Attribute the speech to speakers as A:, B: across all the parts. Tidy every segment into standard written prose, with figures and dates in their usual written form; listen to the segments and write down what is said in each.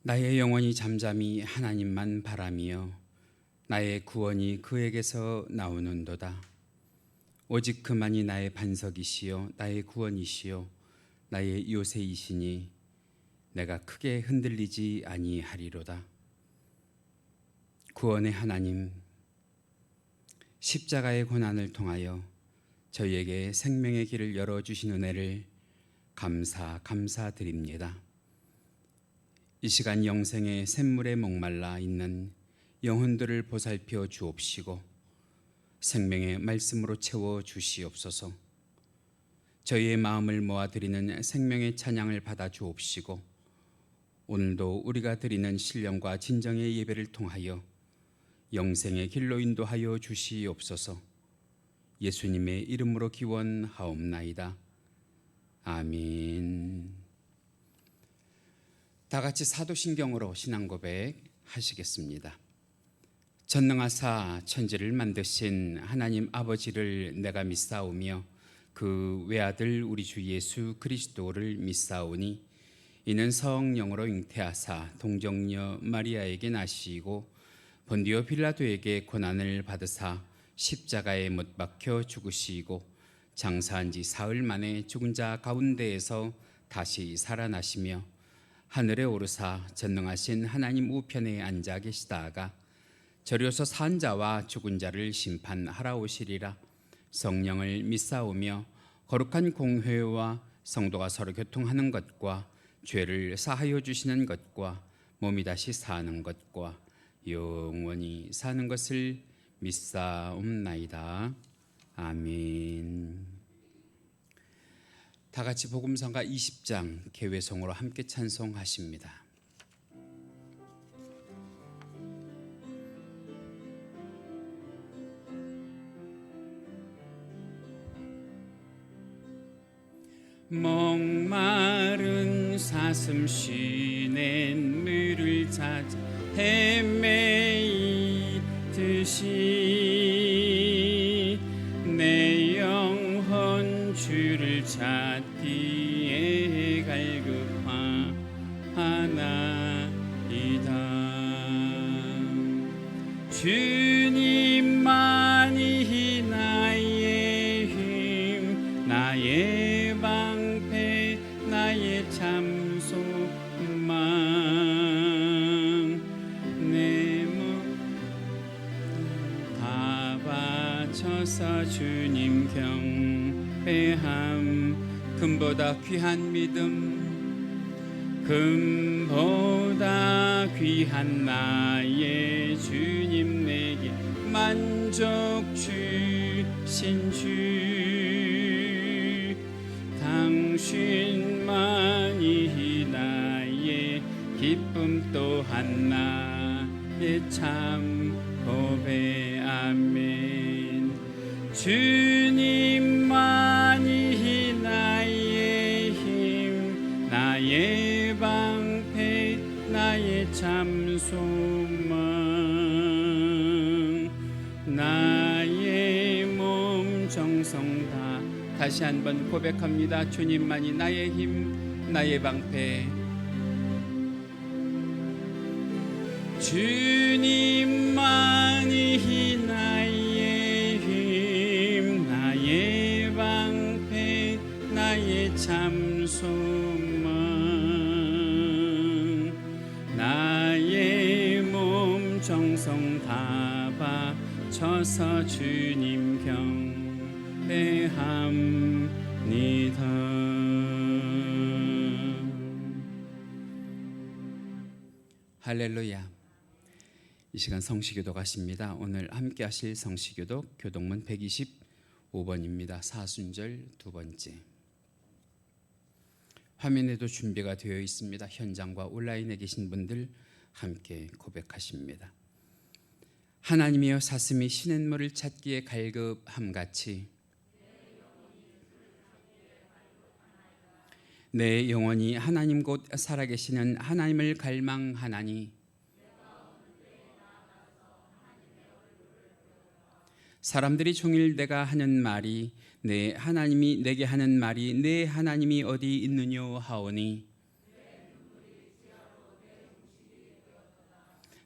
A: 나의 영혼이 잠잠히 하나님만 바라며 나의 구원이 그에게서 나오는도다. 오직 그만이 나의 반석이시요 나의 구원이시요 나의 요새이시니 내가 크게 흔들리지 아니하리로다. 구원의 하나님, 십자가의 고난을 통하여 저희에게 생명의 길을 열어주신 은혜를 감사드립니다. 이 시간 영생의 샘물에 목말라 있는 영혼들을 보살펴 주옵시고 생명의 말씀으로 채워 주시옵소서. 저희의 마음을 모아드리는 생명의 찬양을 받아 주옵시고 오늘도 우리가 드리는 신령과 진정의 예배를 통하여 영생의 길로 인도하여 주시옵소서. 예수님의 이름으로 기원하옵나이다. 아멘. 다 같이 사도신경으로 신앙 고백 하시겠습니다. 전능하사 천지를 만드신 하나님 아버지를 내가 믿사오며 그 외아들 우리 주 예수 그리스도를 믿사오니 이는 성령으로 잉태하사 동정녀 마리아에게 나시고 본디오 빌라도에게 고난을 받으사 십자가에 못 박혀 죽으시고 장사한 지 사흘 만에 죽은 자 가운데에서 다시 살아나시며 하늘에 오르사 전능하신 하나님 우편에 앉아 계시다가 저리로서 산 자와 죽은 자를 심판하러 오시리라. 성령을 믿사오며 거룩한 공회와 성도가 서로 교통하는 것과 죄를 사하여 주시는 것과 몸이 다시 사는 것과 영원히 사는 것을 믿사옵나이다. 아멘. 다 같이 복음성가 20장 개회송으로 함께 찬송하십니다. 목마른 사슴 쉬는 물을 찾아 헤매이듯이 내 영혼 주를 찾기에 갈급하나이다. 주님만이 나의 힘, 나의 방패, 나의 참 소망. 내 몸 다 바쳐서 주님 경배함. 금보다 귀한 믿음, 금보다 귀한 나의 주님, 내게 만족 주신 주, 당신만이 나의 기쁨 또한 나의 참 보배. 아멘. 주님만이 나의 힘, 나의 방패, 나의 참 소망. 나의 몸 정성 다 다시 한번 고백합니다. 주님만이 나의 힘, 나의 방패. 주님만이 나의 힘, 나의 방패, 나의 참 소망. 나의 몸 정성 다 바쳐서 주님 경배합니다. 할렐루야. 이 시간 성시교독 하십니다. 오늘 함께 하실 성시교독 교독문 125번입니다. 사순절 두 번째. 화면에도 준비가 되어 있습니다. 현장과 온라인에 계신 분들 함께 고백하십니다. 하나님이여 사슴이 시냇물을 찾기에 갈급함같이 내 영혼이 하나님 곧 살아계시는 하나님을 갈망하나니 사람들이 종일 내가 하는 말이 내 하나님이 내게 하는 말이 내 하나님이 어디 있느뇨 하오니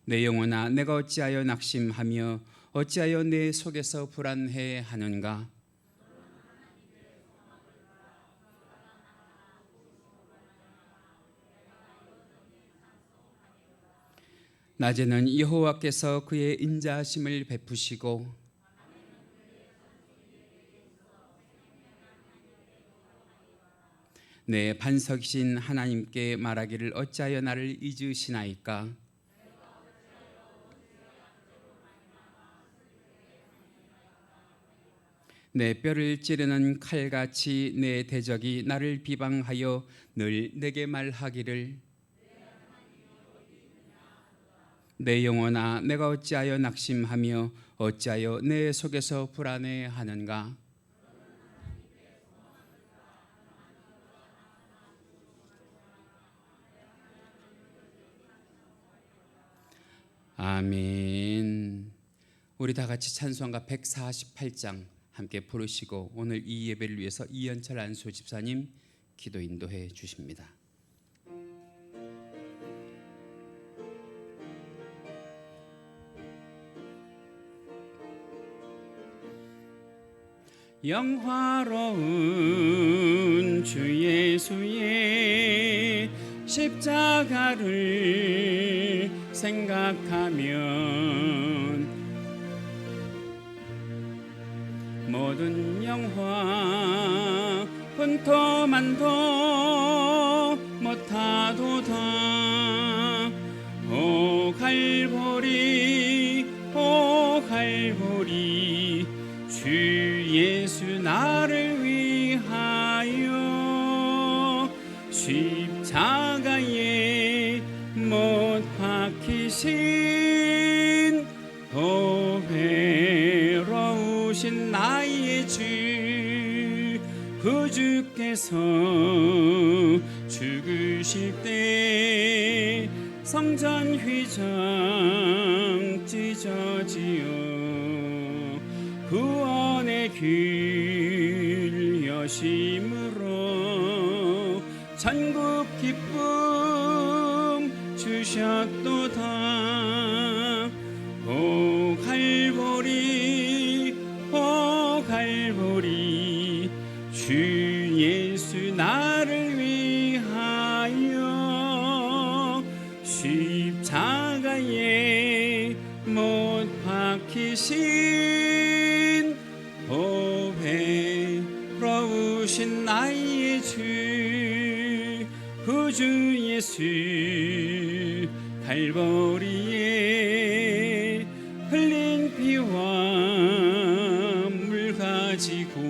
A: 내 영혼아 내가 어찌하여 낙심하며 어찌하여 내 속에서 불안해 하는가. 낮에는 여호와께서 그의 인자하심을 베푸시고 내 반석이신 하나님께 말하기를 어찌하여 나를 잊으시나이까. 내 뼈를 찌르는 칼같이 내 대적이 나를 비방하여 늘 내게 말하기를 내 영혼아 내가 어찌하여 낙심하며 어찌하여 내 속에서 불안해하는가. 아멘. 우리 다 같이 찬송가 148장 함께 부르시고 오늘 이 예배를 위해서 이현철 안수 집사님 기도 인도해 주십니다. 영화로운 주 예수의 십자가를 생각하면 모든 영화 분토만도 못하도다. 오 갈보리 오 갈보리 주 예수 나를 위하여 십자가에 못 박히신 보배로우신 나의 주 그 주께서 죽으실 때 성전 휘장 찢어지어 구원의 길 여심으로 천국 기쁨 주셨도다. 오 갈보리 오 갈보리 주 예수 나를 위하여 십자가에 못 박히신 보배로우신 나의 주 그 주 예수 갈보리에 흘린 피와 물 가지고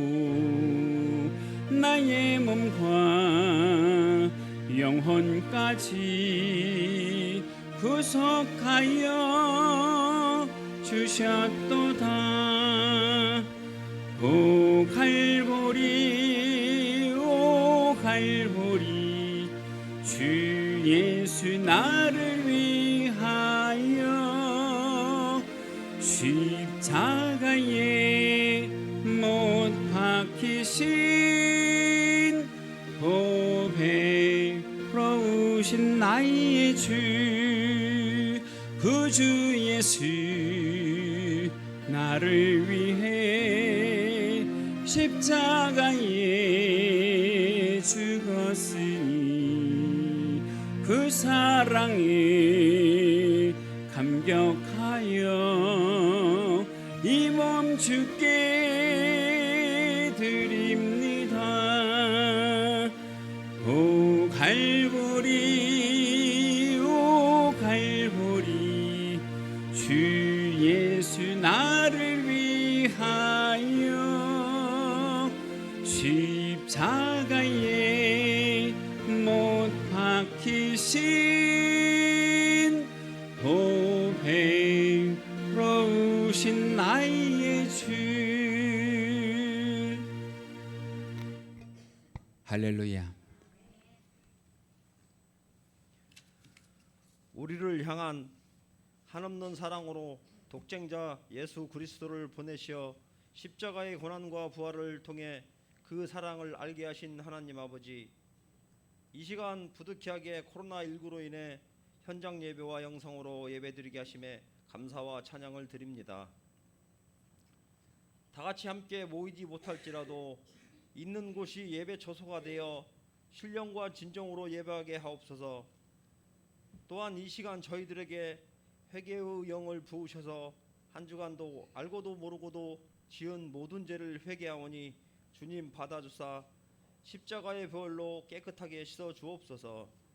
A: 나의 몸과 영혼까지 구속하여 주셨도다. 오 갈보리 오 갈보리 주 예수 나를 위하여 십자가에 못 박히신 보배로우신 나의 주 그 주 예수 나를 위해 십자가에 죽었으니 그 사랑에 감격하여 이 몸 주께 드립니다. 오 갈보리 오 갈보리 주 예수 나를 위하여 십자가에 못 박히신 보배로우신 나의 주. 할렐루야.
B: 우리를 향한 한없는 사랑으로 독생자 예수 그리스도를 보내시어 십자가의 고난과 부활을 통해 그 사랑을 알게 하신 하나님 아버지, 이 시간 부득이하게 코로나19로 인해 현장 예배와 영성으로 예배드리게 하심에 감사와 찬양을 드립니다. 다 같이 함께 모이지 못할지라도 있는 곳이 예배 처소가 되어 신령과 진정으로 예배하게 하옵소서. 또한 이 시간 저희들에게 회개의 영을 부으셔서 한 주간도 알고도 모르고도 지은 모든 죄를 회개하오니 주님 받아주사 십자가의 보혈로 깨끗하게 씻어 주옵소서.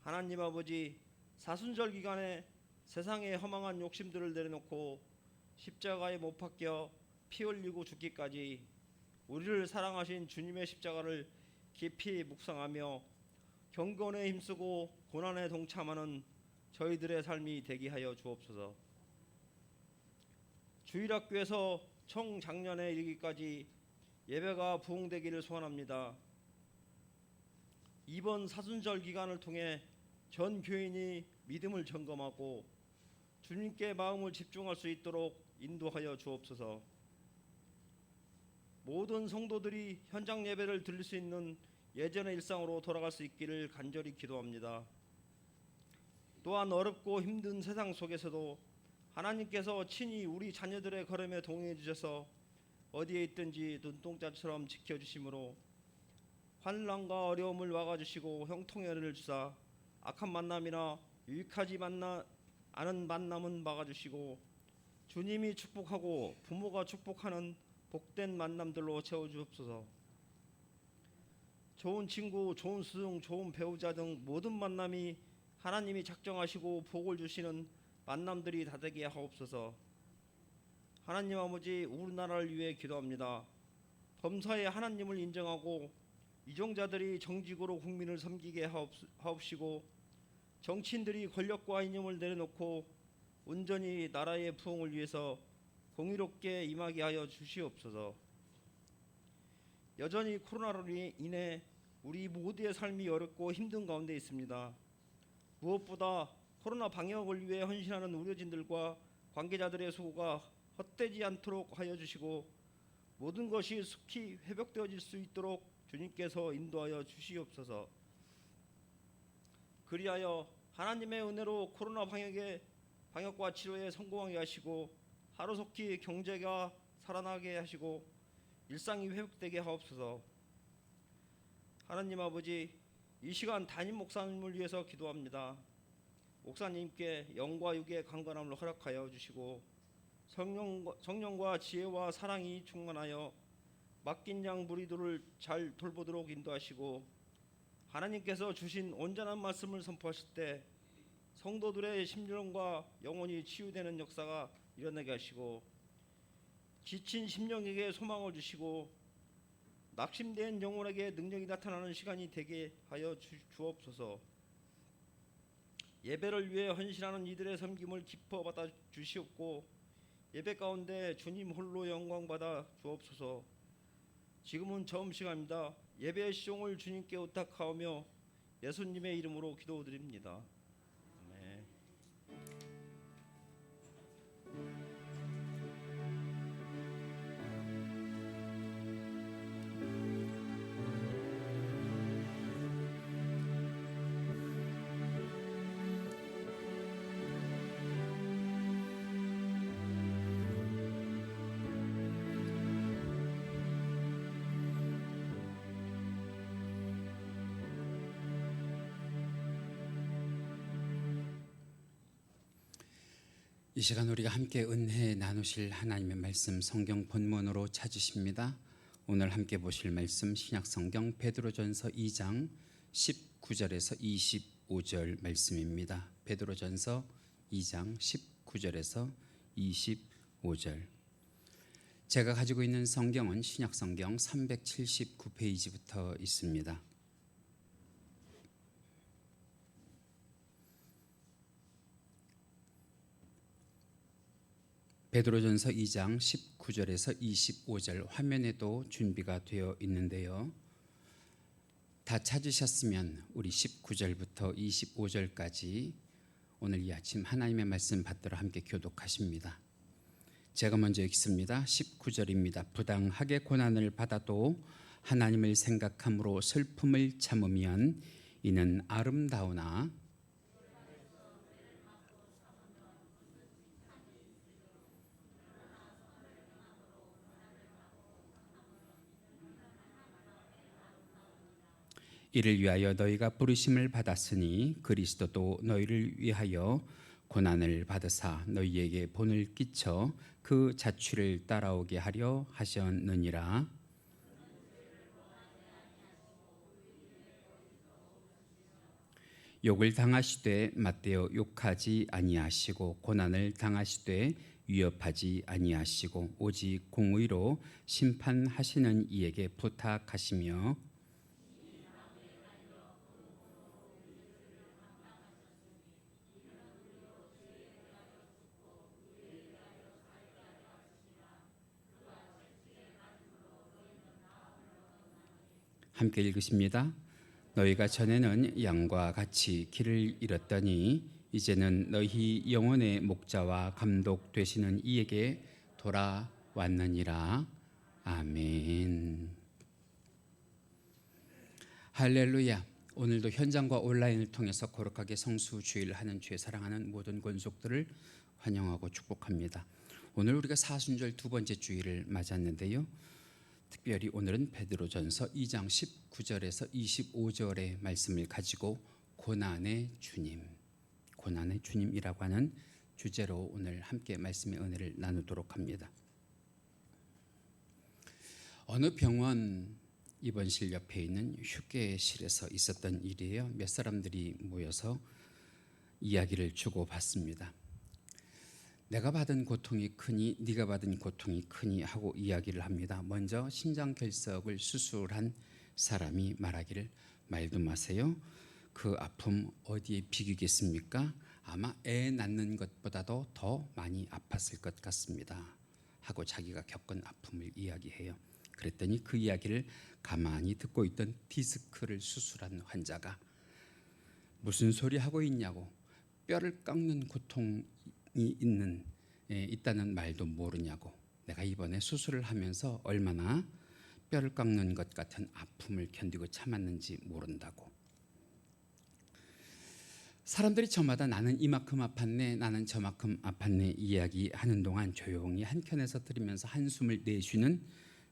B: 하나님 아버지, 사순절 기간에 세상의 허망한 욕심들을 내려놓고 십자가에 못 박혀 피 흘리고 죽기까지 우리를 사랑하신 주님의 십자가를 깊이 묵상하며 경건에 힘쓰고 고난에 동참하는 저희들의 삶이 되게 하여 주옵소서. 주일학교에서 청작년에 이르기까지 예배가 부흥되기를 소원합니다. 이번 사순절 기간을 통해 전 교인이 믿음을 점검하고 주님께 마음을 집중할 수 있도록 인도하여 주옵소서. 모든 성도들이 현장 예배를 드릴 수 있는 예전의 일상으로 돌아갈 수 있기를 간절히 기도합니다. 또한 어렵고 힘든 세상 속에서도 하나님께서 친히 우리 자녀들의 걸음에 동행해 주셔서 어디에 있든지 눈동자처럼 지켜주심으로 환난과 어려움을 막아주시고 형통해를 주사 악한 만남이나 유익하지 않은 만남은 막아주시고 주님이 축복하고 부모가 축복하는 복된 만남들로 채워주옵소서. 좋은 친구, 좋은 스승, 좋은 배우자 등 모든 만남이 하나님이 작정하시고 복을 주시는 만남들이 다 되게 하옵소서. 하나님 아버지, 우리나라를 위해 기도합니다. 범사에 하나님을 인정하고 이종자들이 정직으로 국민을 섬기게 하옵시고 정치인들이 권력과 이념을 내려놓고 온전히 나라의 부흥을 위해서 공의롭게 임하게 하여 주시옵소서. 여전히 코로나로 인해 우리 모두의 삶이 어렵고 힘든 가운데 있습니다. 무엇보다 코로나 방역을 위해 헌신하는 의료진들과 관계자들의 수고가 헛되지 않도록 하여 주시고 모든 것이 속히 회복되어질 수 있도록 주님께서 인도하여 주시옵소서. 그리하여 하나님의 은혜로 코로나 방역과 치료에 성공하게 하시고 하루속히 경제가 살아나게 하시고 일상이 회복되게 하옵소서. 하나님 아버지, 이 시간 담임 목사님을 위해서 기도합니다. 목사님께 영과 육의 강건함을 허락하여 주시고 성령과 지혜와 사랑이 충만하여 맡긴 양 무리들을 잘 돌보도록 인도하시고 하나님께서 주신 온전한 말씀을 선포하실 때 성도들의 심령과 영혼이 치유되는 역사가 일어나게 하시고 지친 심령에게 소망을 주시고 낙심된 영혼에게 능력이 나타나는 시간이 되게 하여 주옵소서. 예배를 위해 헌신하는 이들의 섬김을 기뻐 받아 주시옵고 예배 가운데 주님 홀로 영광 받아 주옵소서. 지금은 점심시간입니다. 예배의 시종을 주님께 의탁하오며 예수님의 이름으로 기도드립니다. 아멘.
A: 이 시간 우리가 함께 은혜 나누실 하나님의 말씀 성경 본문으로 찾으십니다. 오늘 함께 보실 말씀 신약성경 베드로전서 2장 19절에서 25절 말씀입니다. 베드로전서 2장 19절에서 25절. 제가 가지고 있는 성경은 신약성경 379페이지부터 있습니다. 베드로전서 2장 19절에서 25절 화면에도 준비가 되어 있는데요. 다 찾으셨으면 우리 19절부터 25절까지 오늘 이 아침 하나님의 말씀 받들어 함께 교독하십니다. 제가 먼저 읽습니다. 19절입니다. 부당하게 고난을 받아도 하나님을 생각함으로 슬픔을 참으면 이는 아름다우나 이를 위하여 너희가 부르심을 받았으니 그리스도도 너희를 위하여 고난을 받으사 너희에게 본을 끼쳐 그 자취를 따라오게 하려 하셨느니라. 욕을 당하시되 맞대어 욕하지 아니하시고 고난을 당하시되 위협하지 아니하시고 오직 공의로 심판하시는 이에게 부탁하시며 함께 읽으십니다. 너희가 전에는 양과 같이 길을 잃었더니 이제는 너희 영혼의 목자와 감독 되시는 이에게 돌아왔느니라. 아멘. 할렐루야. 오늘도 현장과 온라인을 통해서 거룩하게 성수 주일을 하는 주의 사랑하는 모든 권속들을 환영하고 축복합니다. 오늘 우리가 사순절 두 번째 주일을 맞았는데요. 특별히 오늘은 베드로전서 2장 19절에서 25절의 말씀을 가지고 고난의 주님이라고 하는 주제로 오늘 함께 말씀의 은혜를 나누도록 합니다. 어느 병원 입원실 옆에 있는 휴게실에서 있었던 일이에요. 몇 사람들이 모여서 이야기를 주고받습니다. 내가 받은 고통이 크니 네가 받은 고통이 크니 하고 이야기를 합니다. 먼저 신장결석을 수술한 사람이 말하기를 말도 마세요. 그 아픔 어디에 비기겠습니까? 아마 애 낳는 것보다도 더 많이 아팠을 것 같습니다. 하고 자기가 겪은 아픔을 이야기해요. 그랬더니 그 이야기를 가만히 듣고 있던 디스크를 수술한 환자가 무슨 소리 하고 있냐고, 뼈를 깎는 고통이 있다는 말도 모르냐고, 내가 이번에 수술을 하면서 얼마나 뼈를 깎는 것 같은 아픔을 견디고 참았는지 모른다고. 사람들이 저마다 나는 이만큼 아팠네, 나는 저만큼 아팠네 이야기하는 동안 조용히 한켠에서 들으면서 한숨을 내쉬는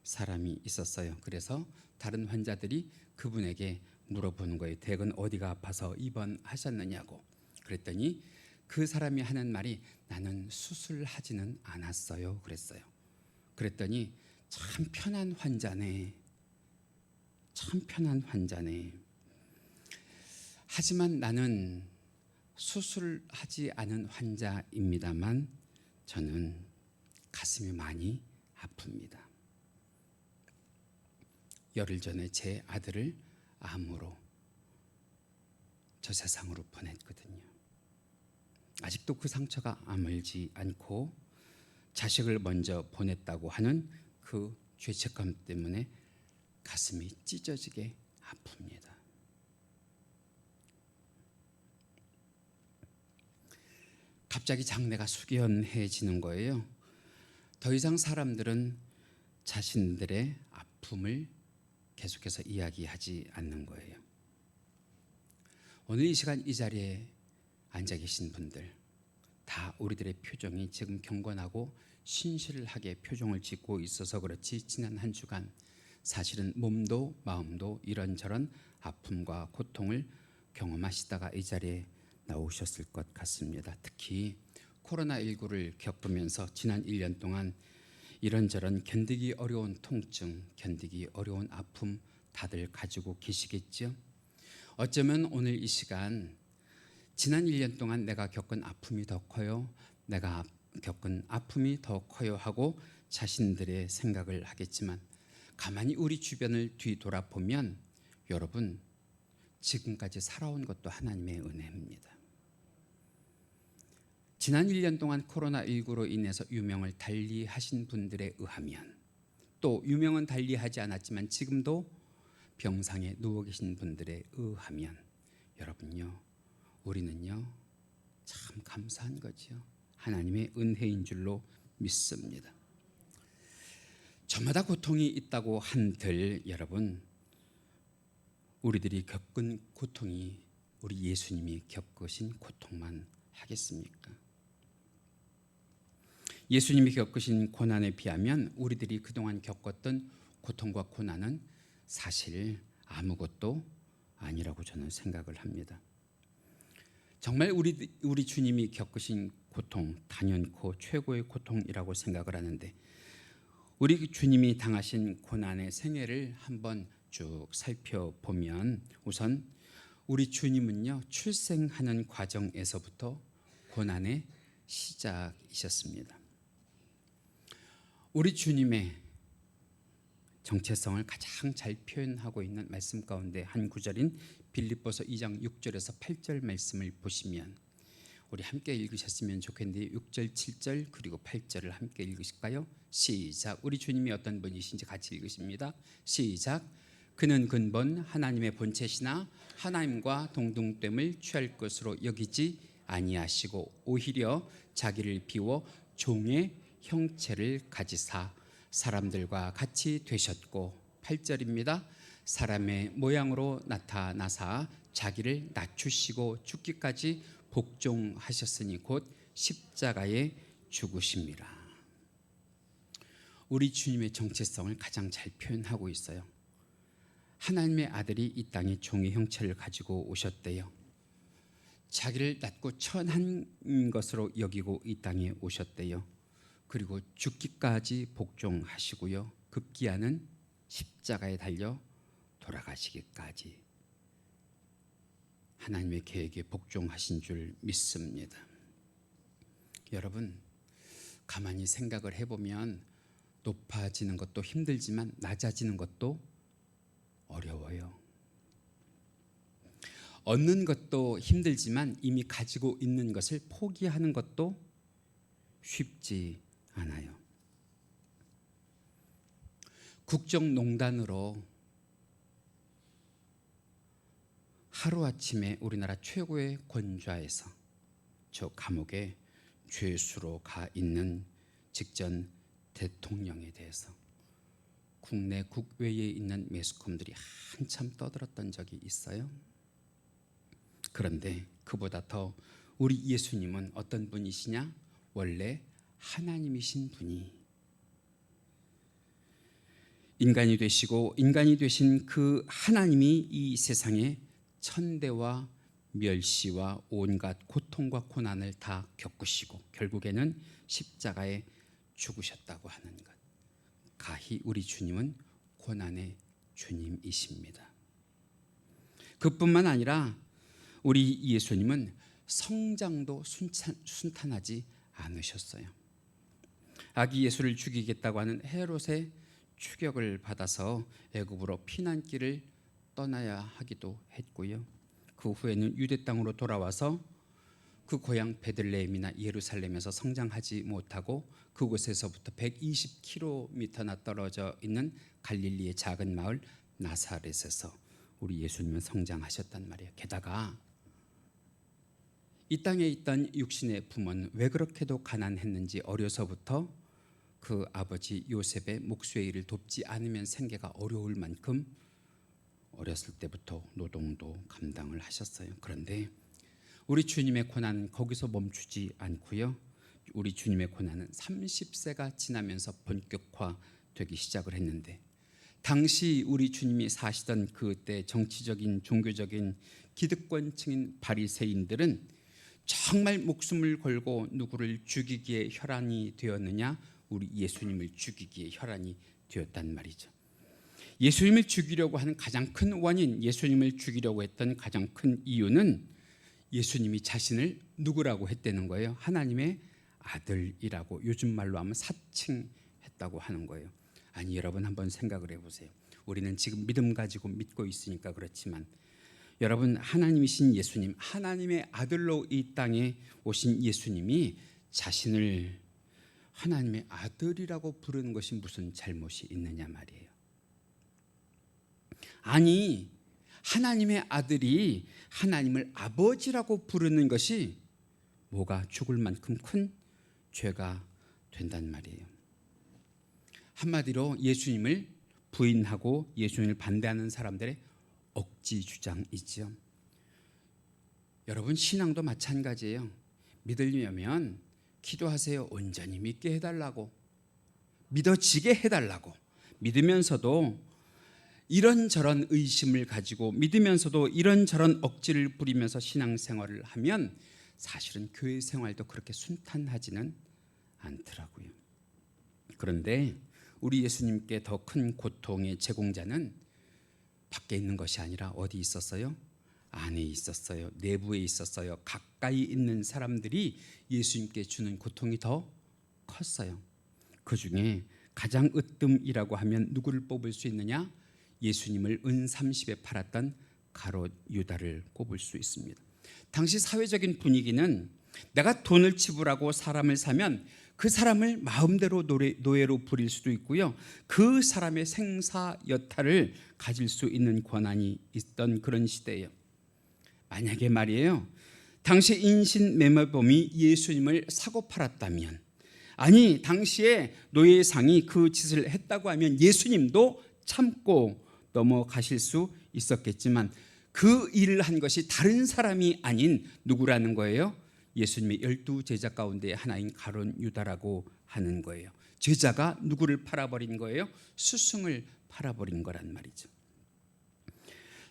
A: 사람이 있었어요. 그래서 다른 환자들이 그분에게 물어보는 거예요. 대건 어디가 아파서 입원하셨느냐고. 그랬더니 그 사람이 하는 말이 나는 수술하지는 않았어요 그랬어요. 그랬더니 참 편한 환자네. 참 편한 환자네. 하지만 나는 수술하지 않은 환자입니다만 저는 가슴이 많이 아픕니다. 열흘 전에 제 아들을 암으로 저 세상으로 보냈거든요. 아직도 그 상처가 아물지 않고 자식을 먼저 보냈다고 하는 그 죄책감 때문에 가슴이 찢어지게 아픕니다. 갑자기 장래가 숙연해지는 거예요. 더 이상 사람들은 자신들의 아픔을 계속해서 이야기하지 않는 거예요. 오늘 이 시간 이 자리에 앉아 계신 분들 다 우리들의 표정이 지금 경건하고 신실하게 표정을 짓고 있어서 그렇지 지난 한 주간 사실은 몸도 마음도 이런저런 아픔과 고통을 경험하시다가 이 자리에 나오셨을 것 같습니다. 특히 코로나19를 겪으면서 지난 1년 동안 이런저런 견디기 어려운 통증, 견디기 어려운 아픔 다들 가지고 계시겠죠. 어쩌면 오늘 이 시간 지난 1년 동안 내가 겪은 아픔이 더 커요, 내가 겪은 아픔이 더 커요 하고 자신들의 생각을 하겠지만 가만히 우리 주변을 뒤돌아보면 여러분 지금까지 살아온 것도 하나님의 은혜입니다. 지난 1년 동안 코로나19로 인해서 유명을 달리하신 분들에 의하면, 또 유명은 달리하지 않았지만 지금도 병상에 누워 계신 분들에 의하면 여러분요, 우리는요 참 감사한 거죠. 하나님의 은혜인 줄로 믿습니다. 저마다 고통이 있다고 한들 여러분, 우리들이 겪은 고통이 우리 예수님이 겪으신 고통만 하겠습니까? 예수님이 겪으신 고난에 비하면 우리들이 그동안 겪었던 고통과 고난은 사실 아무것도 아니라고 저는 생각을 합니다. 정말 우리 주님이 겪으신 고통, 단연코 최고의 고통이라고 생각을 하는데, 우리 주님이 당하신 고난의 생애를 한번 쭉 살펴보면, 우선 우리 주님은요, 출생하는 과정에서부터 고난의 시작이셨습니다. 우리 주님의 정체성을 가장 잘 표현하고 있는 말씀 가운데 한 구절인 빌립보서 2장 6절에서 8절 말씀을 보시면, 우리 함께 읽으셨으면 좋겠는데 6절, 7절 그리고 8절을 함께 읽으실까요? 시작. 우리 주님이 어떤 분이신지 같이 읽으십니다. 시작. 그는 근본 하나님의 본체시나 하나님과 동등됨을 취할 것으로 여기지 아니하시고 오히려 자기를 비워 종의 형체를 가지사 사람들과 같이 되셨고, 8절입니다. 사람의 모양으로 나타나사 자기를 낮추시고 죽기까지 복종하셨으니 곧 십자가에 죽으심이라. 우리 주님의 정체성을 가장 잘 표현하고 있어요. 하나님의 아들이 이 땅에 종의 형체를 가지고 오셨대요. 자기를 낮고 천한 것으로 여기고 이 땅에 오셨대요. 그리고 죽기까지 복종하시고요, 급기야는 십자가에 달려 돌아가시기까지 하나님의 계획에 복종하신 줄 믿습니다. 여러분, 가만히 생각을 해보면 높아지는 것도 힘들지만 낮아지는 것도 어려워요. 얻는 것도 힘들지만 이미 가지고 있는 것을 포기하는 것도 쉽지 않아요. 국정농단으로 하루아침에 우리나라 최고의 권좌에서 저 감옥에 죄수로 가 있는 직전 대통령에 대해서 국내 국외에 있는 매스컴들이 한참 떠들었던 적이 있어요. 그런데 그보다 더 우리 예수님은 어떤 분이시냐? 원래 하나님이신 분이 인간이 되시고, 인간이 되신 그 하나님이 이 세상에 천대와 멸시와 온갖 고통과 고난을 다 겪으시고 결국에는 십자가에 죽으셨다고 하는 것, 가히 우리 주님은 고난의 주님이십니다. 그뿐만 아니라 우리 예수님은 성장도 순탄하지 않으셨어요. 아기 예수를 죽이겠다고 하는 헤롯의 추격을 받아서 애굽으로 피난길을 떠나야 하기도 했고요. 그 후에는 유대 땅으로 돌아와서 그 고향 베들레헴이나 예루살렘에서 성장하지 못하고 그곳에서부터 120km나 떨어져 있는 갈릴리의 작은 마을 나사렛에서 우리 예수님은 성장하셨단 말이에요. 게다가 이 땅에 있던 육신의 부모는 왜 그렇게도 가난했는지 어려서부터 그 아버지 요셉의 목수의 일을 돕지 않으면 생계가 어려울 만큼 어렸을 때부터 노동도 감당을 하셨어요. 그런데 우리 주님의 고난은 거기서 멈추지 않고요, 우리 주님의 고난은 30세가 지나면서 본격화되기 시작을 했는데, 당시 우리 주님이 사시던 그때 정치적인 종교적인 기득권층인 바리새인들은 정말 목숨을 걸고 누구를 죽이기에 혈안이 되었느냐? 우리 예수님을 죽이기에 혈안이 되었단 말이죠. 예수님을 죽이려고 하는 가장 큰 원인, 예수님을 죽이려고 했던 가장 큰 이유는 예수님이 자신을 누구라고 했다는 거예요? 하나님의 아들이라고, 요즘 말로 하면 사칭했다고 하는 거예요. 아니, 여러분 한번 생각을 해보세요. 우리는 지금 믿음 가지고 믿고 있으니까 그렇지만, 여러분, 하나님이신 예수님, 하나님의 아들로 이 땅에 오신 예수님이 자신을 하나님의 아들이라고 부르는 것이 무슨 잘못이 있느냐 말이에요. 아니, 하나님의 아들이 하나님을 아버지라고 부르는 것이 뭐가 죽을 만큼 큰 죄가 된단 말이에요. 한마디로 예수님을 부인하고 예수님을 반대하는 사람들의 억지 주장이죠. 여러분, 신앙도 마찬가지예요. 믿으려면 기도하세요. 온전히 믿게 해달라고, 믿어지게 해달라고. 믿으면서도 이런저런 의심을 가지고 믿으면서도 이런저런 억지를 부리면서 신앙생활을 하면 사실은 교회 생활도 그렇게 순탄하지는 않더라고요. 그런데 우리 예수님께 더 큰 고통의 제공자는 밖에 있는 것이 아니라 어디 있었어요? 안에 있었어요. 내부에 있었어요. 가까이 있는 사람들이 예수님께 주는 고통이 더 컸어요. 그 중에 가장 으뜸이라고 하면 누구를 뽑을 수 있느냐? 예수님을 은30에 팔았던 가롯 유다를 꼽을 수 있습니다. 당시 사회적인 분위기는 내가 돈을 지불하고 사람을 사면 그 사람을 마음대로 노예로 부릴 수도 있고요, 그 사람의 생사 여탈을 가질 수 있는 권한이 있던 그런 시대예요. 만약에 말이에요, 당시 인신매매범이 예수님을 사고 팔았다면, 아니 당시에 노예상이 그 짓을 했다고 하면 예수님도 참고 넘어가실 수 있었겠지만 그 일을 한 것이 다른 사람이 아닌 누구라는 거예요? 예수님의 12제자 가운데 하나인 가룟 유다라고 하는 거예요. 제자가 누구를 팔아버린 거예요? 스승을 팔아버린 거란 말이죠.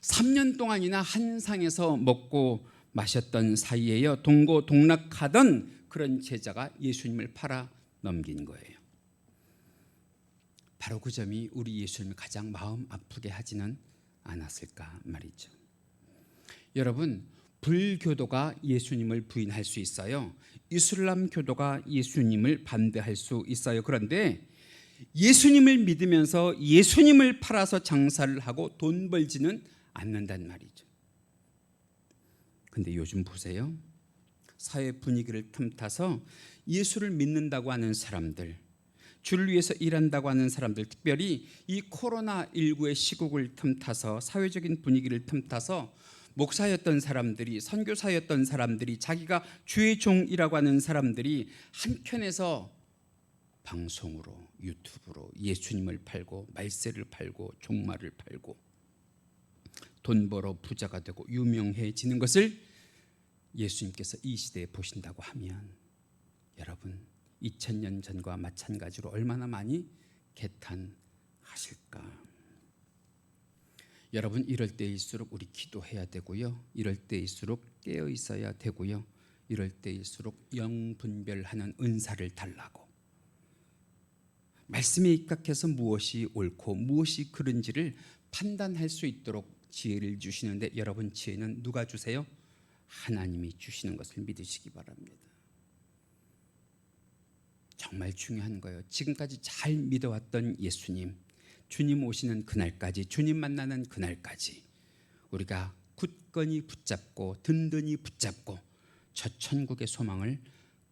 A: 3년 동안이나 한 상에서 먹고 마셨던 사이에요, 동고동락하던 그런 제자가 예수님을 팔아 넘긴 거예요. 바로 그 점이 우리 예수님을 가장 마음 아프게 하지는 않았을까 말이죠. 여러분, 불교도가 예수님을 부인할 수 있어요. 이슬람 교도가 예수님을 반대할 수 있어요. 그런데 예수님을 믿으면서 예수님을 팔아서 장사를 하고 돈 벌지는 않는단 말이죠. 근데 요즘 보세요. 사회 분위기를 틈타서 예수를 믿는다고 하는 사람들, 주를 위해서 일한다고 하는 사람들, 특별히 이 코로나19의 시국을 틈타서 사회적인 분위기를 틈타서 목사였던 사람들이, 선교사였던 사람들이, 자기가 주의 종이라고 하는 사람들이 한켠에서 방송으로, 유튜브로 예수님을 팔고 말세를 팔고 종말을 팔고 돈 벌어 부자가 되고 유명해지는 것을 예수님께서 이 시대에 보신다고 하면 여러분, 2000년 전과 마찬가지로 얼마나 많이 개탄하실까. 여러분, 이럴 때일수록 우리 기도해야 되고요, 이럴 때일수록 깨어 있어야 되고요, 이럴 때일수록 영분별하는 은사를 달라고, 말씀에 입각해서 무엇이 옳고 무엇이 그른지를 판단할 수 있도록 지혜를 주시는데, 여러분, 지혜는 누가 주세요? 하나님이 주시는 것을 믿으시기 바랍니다. 정말 중요한 거예요. 지금까지 잘 믿어왔던 예수님, 주님 오시는 그날까지, 주님 만나는 그날까지 우리가 굳건히 붙잡고 든든히 붙잡고 저 천국의 소망을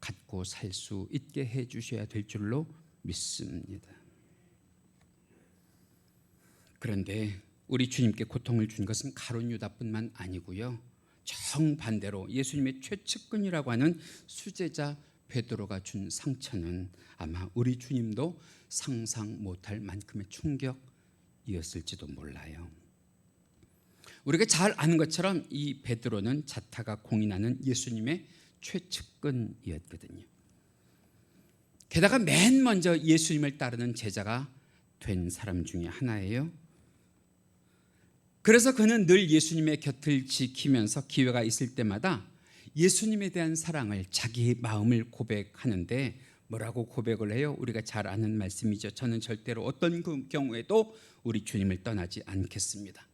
A: 갖고 살 수 있게 해 주셔야 될 줄로 믿습니다. 그런데 우리 주님께 고통을 준 것은 가룟 유다뿐만 아니고요, 정반대로 예수님의 최측근이라고 하는 수제자 베드로가 준 상처는 아마 우리 주님도 상상 못할 만큼의 충격이었을지도 몰라요. 우리가 잘 아는 것처럼 이 베드로는 자타가 공인하는 예수님의 최측근이었거든요. 게다가 맨 먼저 예수님을 따르는 제자가 된 사람 중에 하나예요. 그래서 그는 늘 예수님의 곁을 지키면서 기회가 있을 때마다 예수님에 대한 사랑을, 자기 마음을 고백하는데 뭐라고 고백을 해요? 우리가 잘 아는 말씀이죠. 저는 절대로 어떤 그 경우에도 우리 주님을 떠나지 않겠습니다.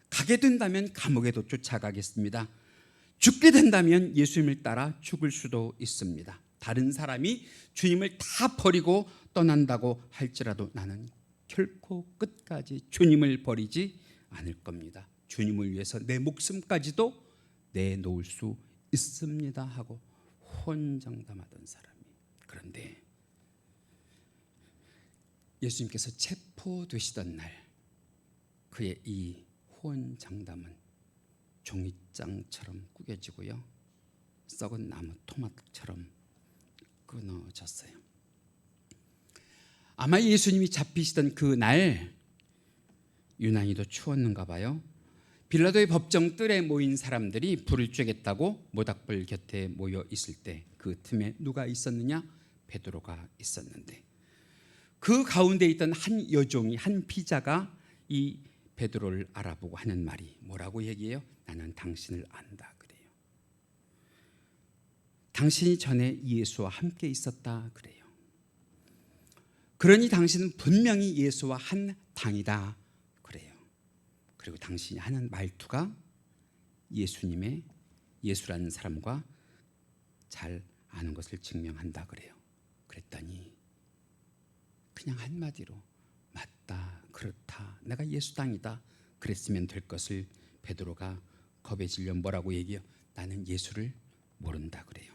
A: 가게 된다면 감옥에도 쫓아가겠습니다. 죽게 된다면 예수님을 따라 죽을 수도 있습니다. 다른 사람이 주님을 다 버리고 떠난다고 할지라도 나는 결코 끝까지 주님을 버리지 않을 겁니다. 주님을 위해서 내 목숨까지도 내놓을 수 있습니다 하고 호언장담하던 사람이, 그런데 예수님께서 체포되시던 날 그의 이 호언장담은 종이장처럼 구겨지고요, 썩은 나무 토막처럼 끊어졌어요. 아마 예수님이 잡히시던 그날 유난히도 추웠는가 봐요. 빌라도의 법정 뜰에 모인 사람들이 불을 쬐겠다고 모닥불 곁에 모여 있을 때 그 틈에 누가 있었느냐? 베드로가 있었는데 그 가운데 있던 한 여종이, 한 피자가 이 베드로를 알아보고 하는 말이 뭐라고 얘기해요? 나는 당신을 안다 그래요. 당신이 전에 예수와 함께 있었다 그래요. 그러니 당신은 분명히 예수와 한 당이다 그래요. 그리고 당신이 하는 말투가 예수라는 사람과 잘 아는 것을 증명한다 그래요. 그랬더니 그냥 한마디로 맞다, 그렇다, 내가 예수 당이다 그랬으면 될 것을 베드로가 겁에 질려 뭐라고 얘기해요? 나는 예수를 모른다 그래요.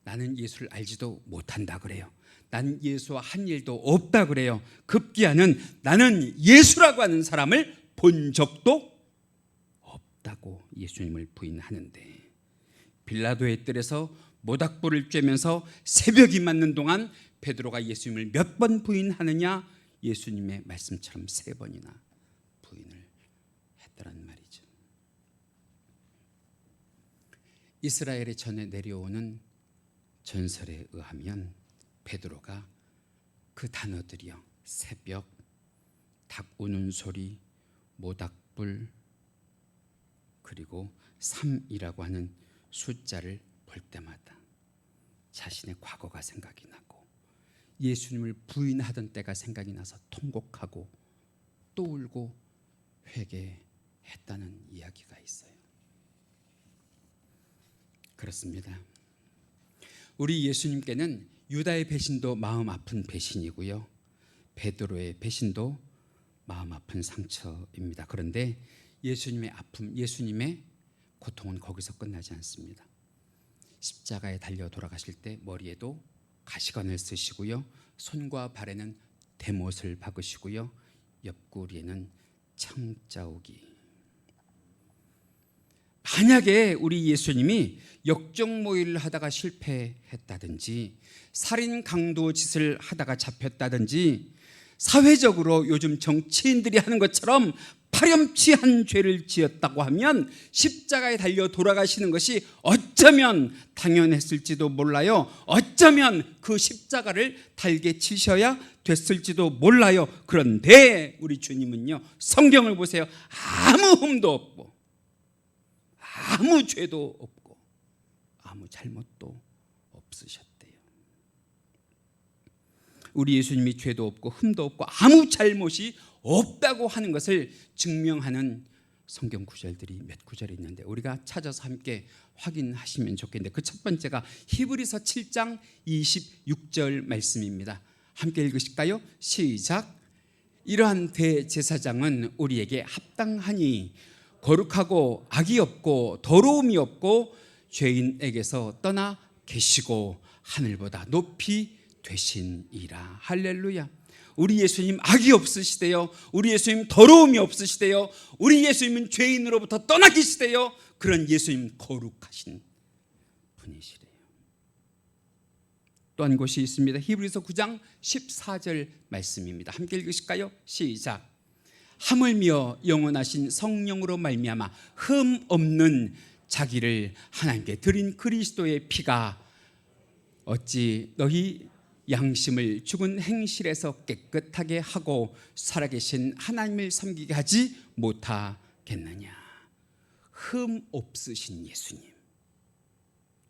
A: 나는 예수를 알지도 못한다 그래요. 난 예수와 한 일도 없다 그래요. 급기야는 나는 예수라고 하는 사람을 본 적도 없다고 예수님을 부인하는데, 빌라도의 뜰에서 모닥불을 쬐면서 새벽이 맞는 동안 베드로가 예수님을 몇 번 부인하느냐? 예수님의 말씀처럼 3번이나 부인을 했다는 말이죠. 이스라엘에 전해 내려오는 전설에 의하면 베드로가 그 단어들이요, 새벽, 닭 우는 소리, 모닥불, 그리고 3이라고 하는 숫자를 볼 때마다 자신의 과거가 생각이 나고 예수님을 부인하던 때가 생각이 나서 통곡하고 또 울고 회개했다는 이야기가 있어요. 그렇습니다. 우리 예수님께는 유다의 배신도 마음 아픈 배신이고요, 베드로의 배신도 마음 아픈 상처입니다. 그런데 예수님의 아픔, 예수님의 고통은 거기서 끝나지 않습니다. 십자가에 달려 돌아가실 때 머리에도 가시관을 쓰시고요, 손과 발에는 대못을 박으시고요, 옆구리에는 창자옥이. 만약에 우리 예수님이 역적모의를 하다가 실패했다든지 살인 강도 짓을 하다가 잡혔다든지 사회적으로 요즘 정치인들이 하는 것처럼 파렴치한 죄를 지었다고 하면 십자가에 달려 돌아가시는 것이 어쩌면 당연했을지도 몰라요. 어쩌면 그 십자가를 달게 치셔야 됐을지도 몰라요. 그런데 우리 주님은요, 성경을 보세요. 아무 흠도 없고 아무 죄도 없고 아무 잘못도 없으셨대요. 우리 예수님이 죄도 없고 흠도 없고 아무 잘못이 없다고 하는 것을 증명하는 성경 구절들이 몇 구절이 있는데 우리가 찾아서 함께 확인하시면 좋겠는데, 그 첫 번째가 히브리서 7장 26절 말씀입니다. 함께 읽으실까요? 시작. 이러한 대제사장은 우리에게 합당하니 거룩하고 악이 없고 더러움이 없고 죄인에게서 떠나 계시고 하늘보다 높이 되신이라. 할렐루야. 우리 예수님 악이 없으시대요. 우리 예수님 더러움이 없으시대요. 우리 예수님은 죄인으로부터 떠나 계시대요. 그런 예수님 거룩하신 분이시래요. 또 한 곳이 있습니다. 히브리서 9장 14절 말씀입니다. 함께 읽으실까요? 시작. 하물며 영원하신 성령으로 말미암아 흠 없는 자기를 하나님께 드린 그리스도의 피가 어찌 너희 양심을 죽은 행실에서 깨끗하게 하고 살아계신 하나님을 섬기게 하지 못하겠느냐. 흠 없으신 예수님,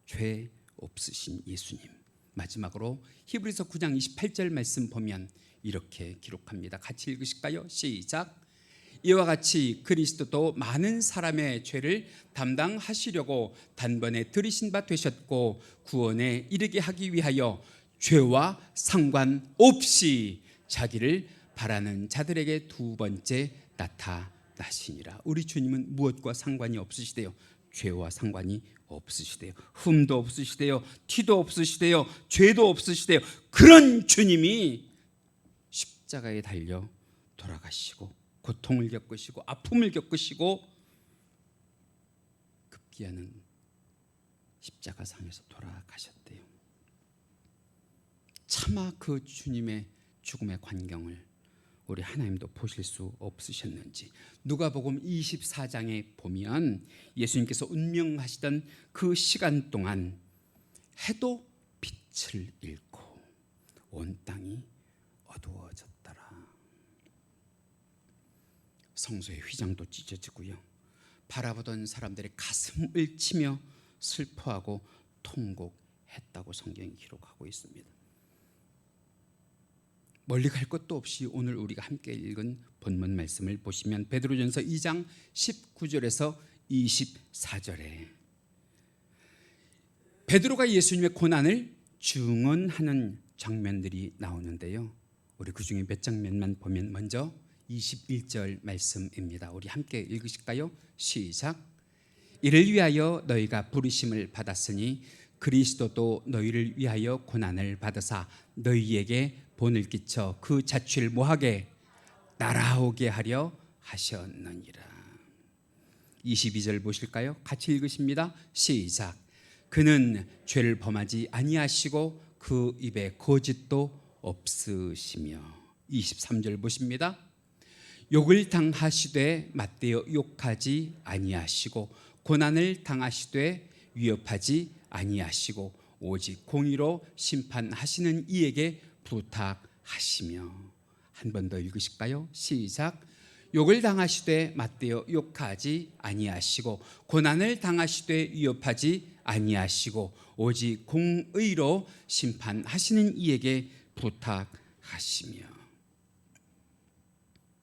A: 죄 없으신 예수님. 마지막으로 히브리서 9장 28절 말씀 보면 이렇게 기록합니다. 같이 읽으실까요? 시작. 이와 같이 그리스도도 많은 사람의 죄를 담당하시려고 단번에 들이신 바 되셨고 구원에 이르게 하기 위하여 죄와 상관없이 자기를 바라는 자들에게 두 번째 나타나시니라. 우리 주님은 무엇과 상관이 없으시대요? 죄와 상관이 없으시대요. 흠도 없으시대요. 티도 없으시대요. 죄도 없으시대요. 그런 주님이 십자가에 달려 돌아가시고 고통을 겪으시고 아픔을 겪으시고 급기야는 십자가상에서 돌아가셨대요. 차마 그 주님의 죽음의 광경을 우리 하나님도 보실 수 없으셨는지, 누가복음 24장에 보면 예수님께서 운명하시던 그 시간 동안 해도 빛을 잃고 온 땅이 어두워졌더라. 성소의 휘장도 찢어지고요. 바라보던 사람들의 가슴을 치며 슬퍼하고 통곡했다고 성경이 기록하고 있습니다. 멀리 갈 것도 없이 오늘 우리가 함께 읽은 본문 말씀을 보시면 베드로전서 2장 19절에서 24절에 베드로가 예수님의 고난을 증언하는 장면들이 나오는데요. 우리 그중에 몇 장면만 보면 먼저 21절 말씀입니다. 우리 함께 읽으실까요? 시작. 이를 위하여 너희가 부르심을 받았으니 그리스도도 너희를 위하여 고난을 받으사 너희에게 본을 끼쳐 그 자취를 뭐하게 따라오게 하려 하셨느니라. 22절 보실까요? 같이 읽으십니다. 시작. 그는 죄를 범하지 아니하시고 그 입에 거짓도 없으시며. 23절 보십니다. 욕을 당하시되 맞대어 욕하지 아니하시고 고난을 당하시되 위협하지 아니하시고 오직 공의로 심판하시는 이에게 부탁하시며. 한 번 더 읽으실까요? 시작. 욕을 당하시되 맞대어 욕하지 아니하시고 고난을 당하시되 위협하지 아니하시고 오직 공의로 심판하시는 이에게 부탁하시며.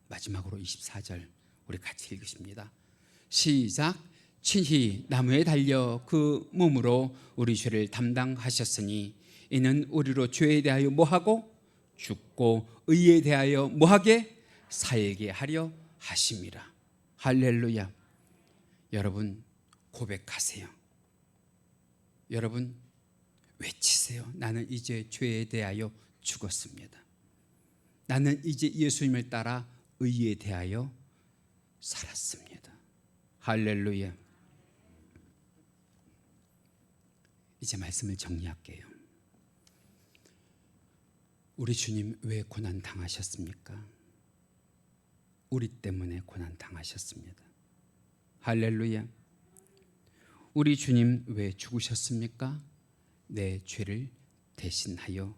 A: 마지막으로 24절 우리 같이 읽으십니다. 시작. 친히 나무에 달려 그 몸으로 우리 죄를 담당하셨으니 이는 우리로 죄에 대하여 뭐하고 죽고 의에 대하여 뭐하게 살게 하려 하심이라. 할렐루야. 여러분 고백하세요. 여러분 외치세요. 나는 이제 죄에 대하여 죽었습니다. 나는 이제 예수님을 따라 의에 대하여 살았습니다. 할렐루야. 이제 말씀을 정리할게요. 우리 주님 왜 고난 당하셨습니까? 우리 때문에 고난 당하셨습니다. 할렐루야. 우리 주님 왜 죽으셨습니까? 내 죄를 대신하여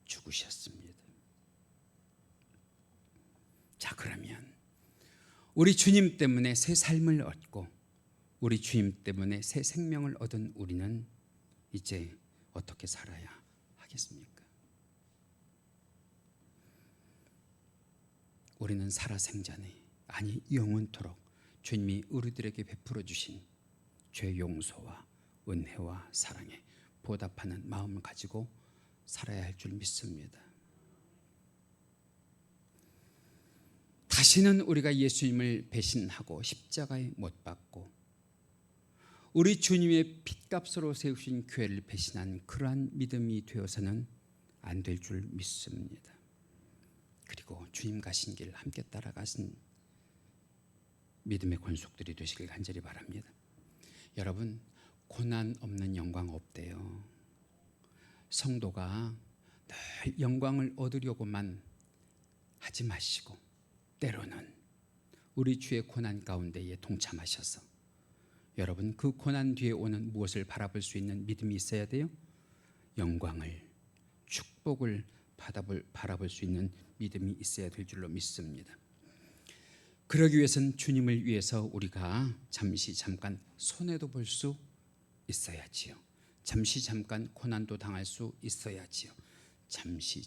A: 죽으셨습니다. 자, 그러면 우리 주님 때문에 새 삶을 얻고 우리 주님 때문에 새 생명을 얻은 우리는 이제 어떻게 살아야 하겠습니까? 우리는 살아생전에 아니 영원토록 주님이 우리들에게 베풀어 주신 죄 용서와 은혜와 사랑에 보답하는 마음을 가지고 살아야 할 줄 믿습니다. 다시는 우리가 예수님을 배신하고 십자가에 못 박고 우리 주님의 핏값으로 세우신 교회를 배신한 그러한 믿음이 되어서는 안 될 줄 믿습니다. 그리고 주님 가신 길 함께 따라가신 믿음의 권속들이 되시길 간절히 바랍니다. 여러분 고난 없는 영광 없대요. 성도가 늘 영광을 얻으려고만 하지 마시고 때로는 우리 주의 고난 가운데에 동참하셔서 여러분 그 고난 뒤에 오는 무엇을 바라볼 수 있는 믿음이 있어야 돼요? 영광을, 축복을 바라볼 수 있는 믿음이 있어야 될 줄로 믿습니다. 그러기 위해서는 주님을 위해서 우리가 잠깐 손해도 볼 수 있어야지요. 잠깐 고난도 당할 수 있어야지요.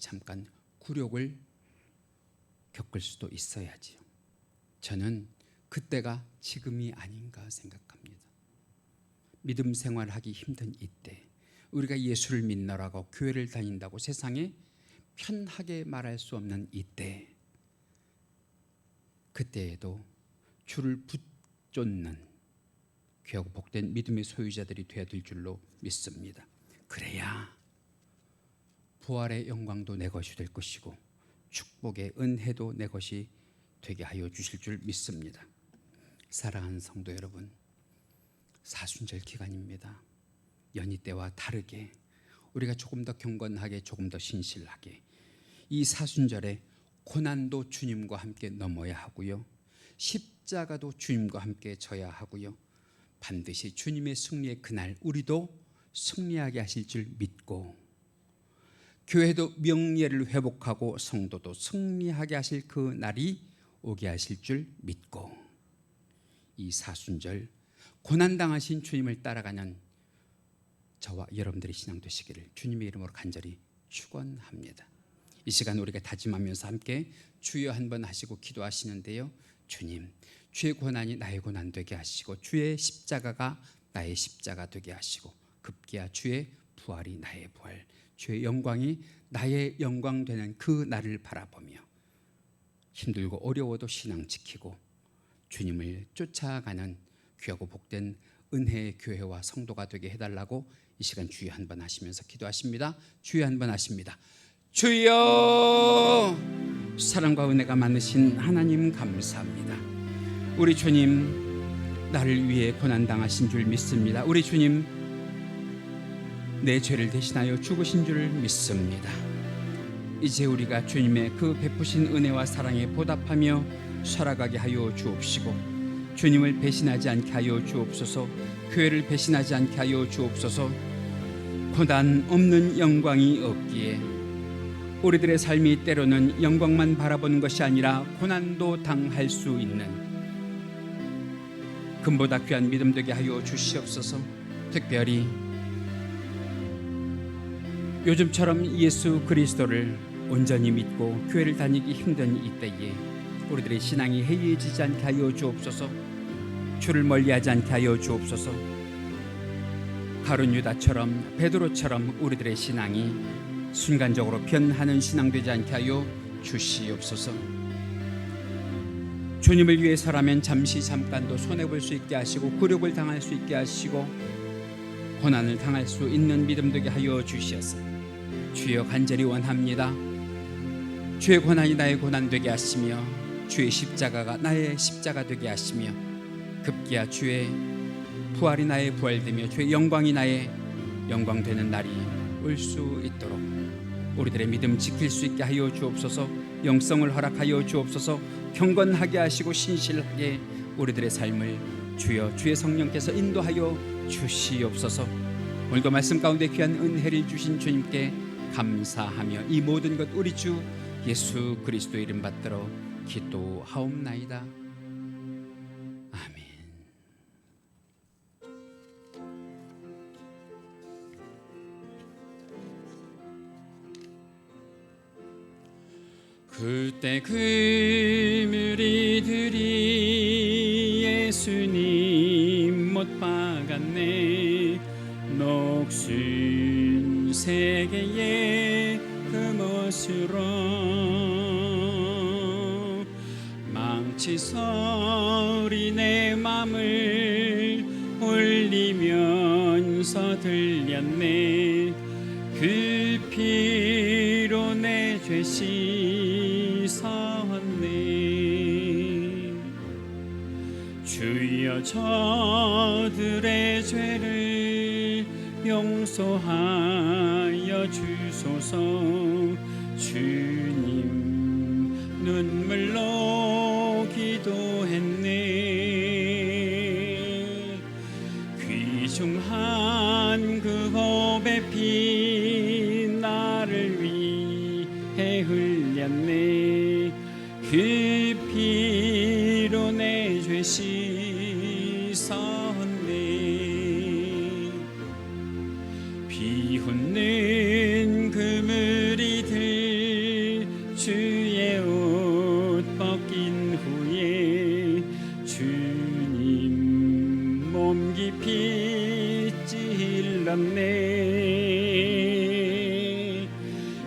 A: 잠깐 굴욕을 겪을 수도 있어야지요. 저는 그때가 지금이 아닌가 생각합니다. 믿음 생활하기 힘든 이때 우리가 예수를 믿노라고 교회를 다닌다고 세상에 편하게 말할 수 없는 이때 그때에도 주를 붙잡는 귀하고 복된 믿음의 소유자들이 되어야 될 줄로 믿습니다. 그래야 부활의 영광도 내 것이 될 것이고 축복의 은혜도 내 것이 되게 하여 주실 줄 믿습니다. 사랑하는 성도 여러분, 사순절 기간입니다. 연희 때와 다르게 우리가 조금 더 경건하게 조금 더 신실하게 이 사순절에 고난도 주님과 함께 넘어야 하고요. 십자가도 주님과 함께 져야 하고요. 반드시 주님의 승리의 그날 우리도 승리하게 하실 줄 믿고 교회도 명예를 회복하고 성도도 승리하게 하실 그 날이 오게 하실 줄 믿고, 이 사순절 고난당하신 주님을 따라가는 저와 여러분들의 신앙 되시기를 주님의 이름으로 간절히 축원합니다. 이 시간 우리가 다짐하면서 함께 주여 한번 하시고 기도하시는데요. 주님, 주의 고난이 나의 고난 되게 하시고 주의 십자가가 나의 십자가 되게 하시고 급기야 주의 부활이 나의 부활, 주의 영광이 나의 영광 되는 그 날을 바라보며 힘들고 어려워도 신앙 지키고 주님을 쫓아가는 귀하고 복된 은혜의 교회와 성도가 되게 해달라고 이 시간 주여 한번 하시면서 기도하십니다. 주여 한번 하십니다. 주여, 사랑과 은혜가 많으신 하나님 감사합니다. 우리 주님, 나를 위해 고난당하신 줄 믿습니다. 우리 주님, 내 죄를 대신하여 죽으신 줄 믿습니다. 이제 우리가 주님의 그 베푸신 은혜와 사랑에 보답하며 살아가게 하여 주옵시고, 주님을 배신하지 않게 하여 주옵소서, 교회를 배신하지 않게 하여 주옵소서. 고난 없는 영광이 없기에 우리들의 삶이 때로는 영광만 바라보는 것이 아니라 고난도 당할 수 있는 금보다 귀한 믿음 되게 하여 주시옵소서. 특별히 요즘처럼 예수 그리스도를 온전히 믿고 교회를 다니기 힘든 이때에 우리들의 신앙이 해이해지지 않게 하여 주옵소서. 주를 멀리하지 않게 하여 주옵소서. 가룟 유다처럼 베드로처럼 우리들의 신앙이 순간적으로 변하는 신앙 되지 않게 하여 주시옵소서. 주님을 위해서라면 잠깐도 손해볼 수 있게 하시고 굴욕을 당할 수 있게 하시고 고난을 당할 수 있는 믿음 되게 하여 주시옵소서. 주여, 간절히 원합니다. 주의 고난이 나의 고난 되게 하시며 주의 십자가가 나의 십자가 되게 하시며 급기야 주의 부활이 나의 부활되며 주의 영광이 나의 영광 되는 날이 올 수 있도록 우리들의 믿음 지킬 수 있게 하여 주옵소서. 영성을 허락하여 주옵소서. 경건하게 하시고 신실하게 우리들의 삶을 주여 주의 성령께서 인도하여 주시옵소서. 오늘도 말씀 가운데 귀한 은혜를 주신 주님께 감사하며 이 모든 것 우리 주 예수 그리스도 이름 받들어 기도하옵나이다. 아멘. 그때 그 무리들이 예수님 못 박았네. 녹슨 세계의 그못으로 망치소리 내 맘을 울리면서 들렸네. 그 피로 내 죄 씻었네. 주여, 저들의 죄를 용서하여 주소서. 주님 눈물로 기도했네. 귀중한 그 법의 피 나를 위해 흘렸네. 그 피로 내 죄 씻었네. 비웃는 그 무리들 주의 옷 벗긴 후에 주님 몸 깊이 찔렀네.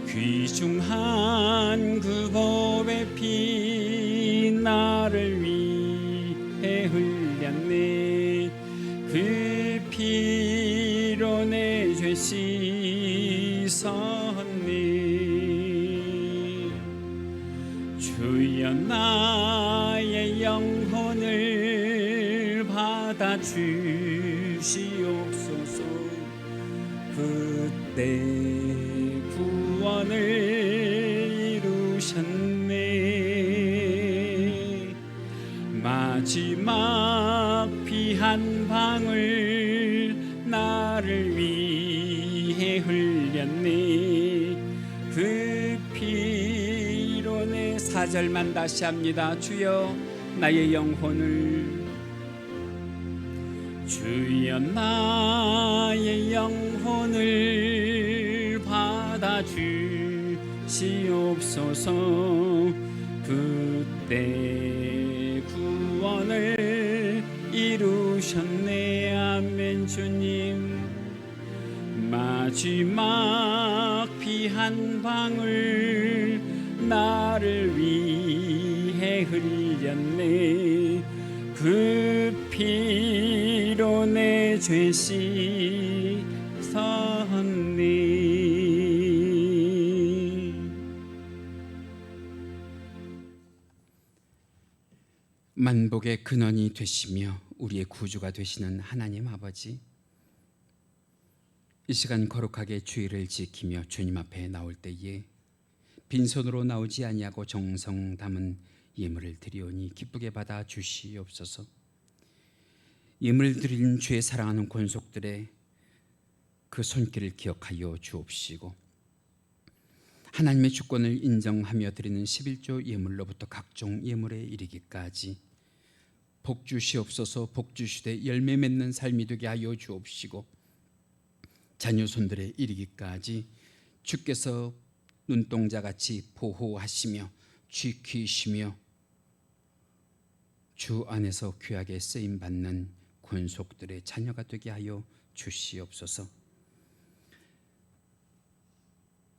A: 귀중한 그 법의 피 나를 위해 흘렸네. 그 피로 내 죄 씻었네. 주여, 나의 영혼을 받아 주시옵소서. 그때 구원을 이루셨네. 마지막 피 한 방울 나를 위해 흘렸네. 그 피로 내 살 4절만 다시 합니다. 주여 나의 영혼을, 주여 나의 영혼을 받아주시옵소서. 그때 구원을 이루셨네. 아멘. 주님 마지막 피 한 방울 나를 위해 흘렸네. 그 피로 내 죄 씻었네. 만복의 근원이 되시며 우리의 구주가 되시는 하나님 아버지, 이 시간 거룩하게 주의를 지키며 주님 앞에 나올 때에 빈손으로 나오지 아니하고 정성 담은 예물을 드리오니 기쁘게 받아 주시옵소서. 예물 드린 주의 사랑하는 권속들의 그 손길을 기억하여 주옵시고, 하나님의 주권을 인정하며 드리는 11조 예물로부터 각종 예물에 이르기까지 복 주시옵소서. 복 주시되 열매 맺는 삶이 되게 하여 주옵시고, 자녀 손들에 이르기까지 주께서 눈동자같이 보호하시며 지키시며 주 안에서 귀하게 쓰임받는 권속들의 자녀가 되게 하여 주시옵소서.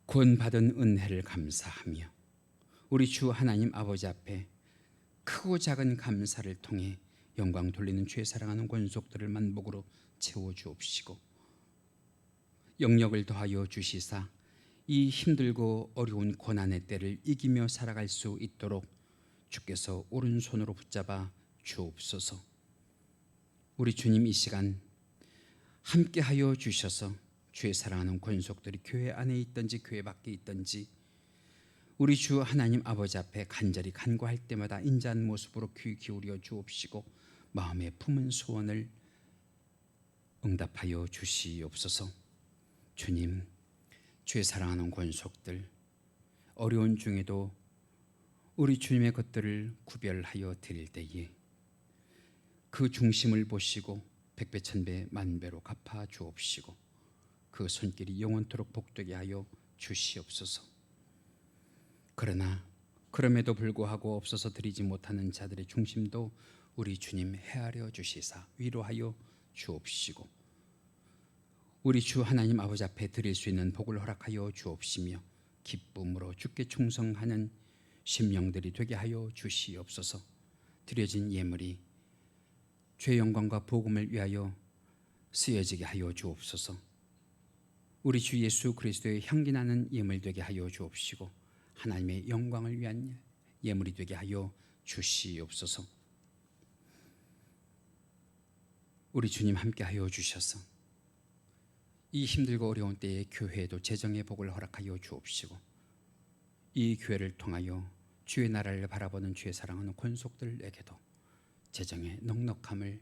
A: 구원받은 은혜를 감사하며 우리 주 하나님 아버지 앞에 크고 작은 감사를 통해 영광 돌리는 주의 사랑하는 권속들을 만복으로 채워주옵시고, 영력을 더하여 주시사 이 힘들고 어려운 고난의 때를 이기며 살아갈 수 있도록 주께서 오른손으로 붙잡아 주옵소서. 우리 주님 이 시간 함께하여 주셔서 주의 사랑하는 권속들이 교회 안에 있든지 교회 밖에 있든지 우리 주 하나님 아버지 앞에 간절히 간구할 때마다 인자한 모습으로 귀 기울여 주옵시고, 마음에 품은 소원을 응답하여 주시옵소서. 주님, 주의 사랑하는 권속들 어려운 중에도 우리 주님의 것들을 구별하여 드릴 때에 그 중심을 보시고 백배 천배 만배로 갚아 주옵시고, 그 손길이 영원토록 복되게 하여 주시옵소서. 그러나 그럼에도 불구하고 없어서 드리지 못하는 자들의 중심도 우리 주님 헤아려 주시사 위로하여 주옵시고, 우리 주 하나님 아버지 앞에 드릴 수 있는 복을 허락하여 주옵시며 기쁨으로 주께 충성하는 심령들이 되게 하여 주시옵소서. 드려진 예물이 죄 영광과 복음을 위하여 쓰여지게 하여 주옵소서. 우리 주 예수 그리스도의 향기 나는 예물 되게 하여 주옵시고, 하나님의 영광을 위한 예물이 되게 하여 주시옵소서. 우리 주님 함께 하여 주셔서 이 힘들고 어려운 때에 교회에도 재정의 복을 허락하여 주옵시고, 이 교회를 통하여 주의 나라를 바라보는 주의 사랑하는 권속들에게도 재정의 넉넉함을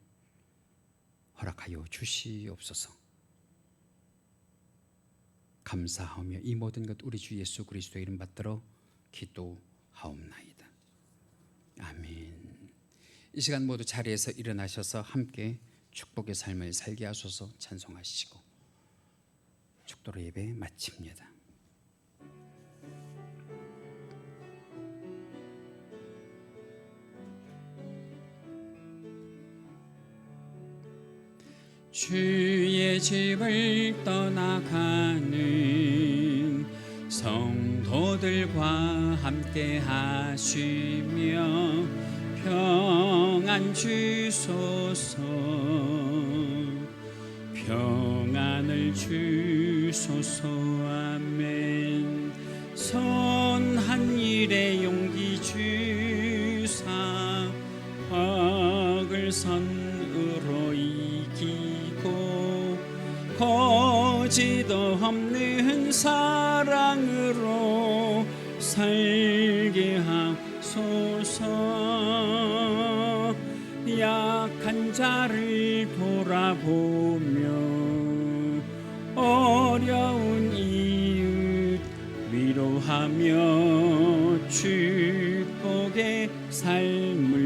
A: 허락하여 주시옵소서. 감사하며 이 모든 것 우리 주 예수 그리스도의 이름 받들어 기도하옵나이다. 아멘. 이 시간 모두 자리에서 일어나셔서 함께 축복의 삶을 살게 하소서 찬송하시고 축도로 예배 마칩니다. 주의 집을 떠나가는 성도들과 함께 하시며 평안 주소서, 평안을 주소서. 아멘. 선한 일에 용기 주사 악을 선으로 이기고 거짓 없는 사랑으로 살게 하소서. 약한 자를 돌아보며 어려운 이웃 위로하며 축복하소서. 삶을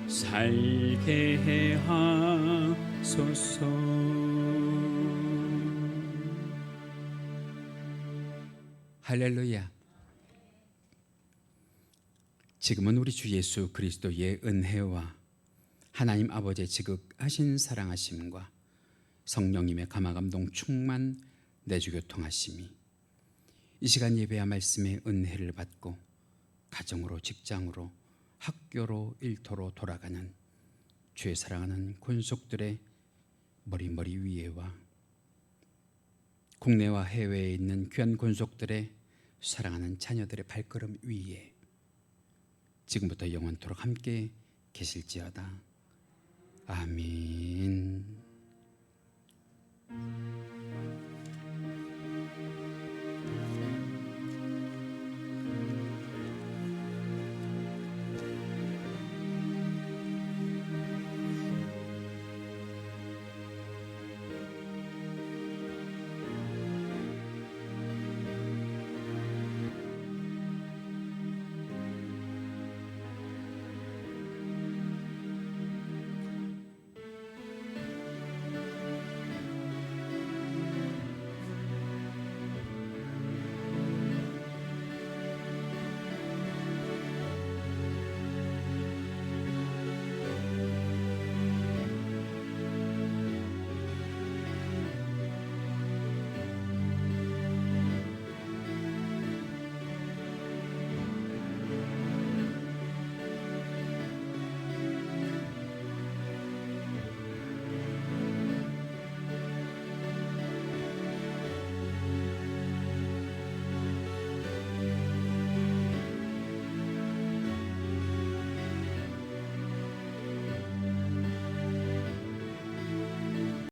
A: 살게 하소서. 할렐루야. 지금은 우리 주 예수 그리스도의 은혜와 하나님 아버지의 지극하신 사랑하심과 성령님의 감화감동 충만 내주교통하심이 이 시간 예배와 말씀의 은혜를 받고 가정으로 직장으로 학교로 일터로 돌아가는 주의 사랑하는 권속들의 머리 위에와 국내와 해외에 있는 귀한 권속들의 사랑하는 자녀들의 발걸음 위에 지금부터 영원토록 함께 계실지어다. 아멘.